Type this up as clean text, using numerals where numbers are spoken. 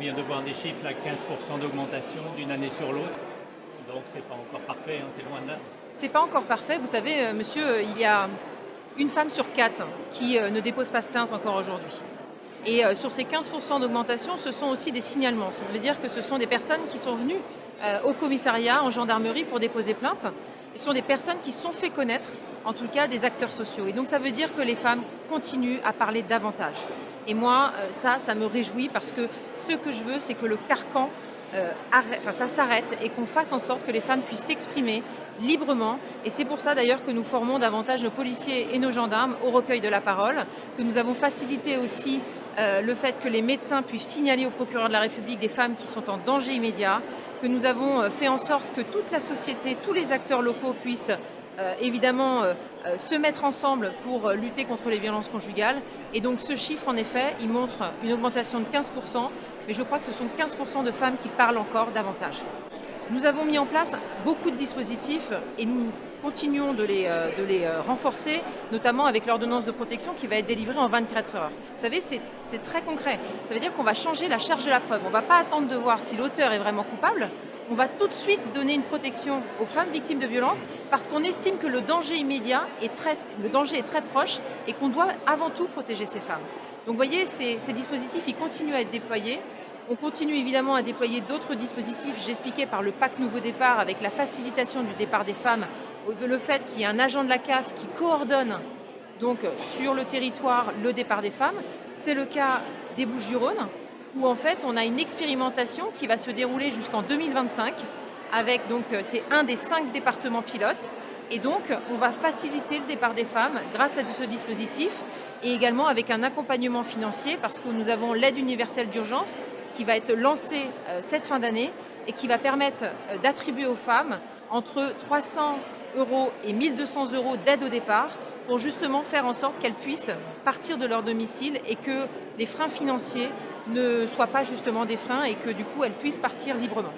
On vient de voir des chiffres, là, 15% d'augmentation d'une année sur l'autre. Donc c'est pas encore parfait, hein, c'est loin de là. C'est pas encore parfait. Vous savez, monsieur, il y a une femme sur 4 qui ne dépose pas de plainte encore aujourd'hui. Et sur ces 15% d'augmentation, ce sont aussi des signalements. Ça veut dire que ce sont des personnes qui sont venues au commissariat, en gendarmerie pour déposer plainte. Ce sont des personnes qui se sont fait connaître, en tout cas des acteurs sociaux. Et donc ça veut dire que les femmes continuent à parler davantage. Et moi, ça me réjouit parce que ce que je veux, c'est que le carcan ça s'arrête et qu'on fasse en sorte que les femmes puissent s'exprimer librement. Et c'est pour ça d'ailleurs que nous formons davantage nos policiers et nos gendarmes au recueil de la parole, que nous avons facilité aussi le fait que les médecins puissent signaler au procureur de la République des femmes qui sont en danger immédiat, que nous avons fait en sorte que toute la société, tous les acteurs locaux puissent évidemment se mettre ensemble pour lutter contre les violences conjugales. Et donc ce chiffre, en effet, il montre une augmentation de 15%, mais je crois que ce sont 15% de femmes qui parlent encore davantage. Nous avons mis en place beaucoup de dispositifs et nous continuons de les renforcer, notamment avec l'ordonnance de protection qui va être délivrée en 24 heures. Vous savez, c'est très concret. Ça veut dire qu'on va changer la charge de la preuve. On ne va pas attendre de voir si l'auteur est vraiment coupable. On va tout de suite donner une protection aux femmes victimes de violences parce qu'on estime que le danger immédiat est très proche et qu'on doit avant tout protéger ces femmes. Donc vous voyez, ces dispositifs, ils continuent à être déployés. On continue évidemment à déployer d'autres dispositifs. J'expliquais par le PAC Nouveau Départ avec la facilitation du départ des femmes, le fait qu'il y ait un agent de la CAF qui coordonne donc sur le territoire le départ des femmes. C'est le cas des Bouches-du-Rhône où en fait on a une expérimentation qui va se dérouler jusqu'en 2025 avec donc c'est un des 5 départements pilotes et donc on va faciliter le départ des femmes grâce à ce dispositif et également avec un accompagnement financier parce que nous avons l'aide universelle d'urgence qui va être lancée cette fin d'année et qui va permettre d'attribuer aux femmes entre 300 € et 1 200 € d'aide au départ pour justement faire en sorte qu'elles puissent partir de leur domicile et que les freins financiers ne soient pas justement des freins et que du coup elles puissent partir librement.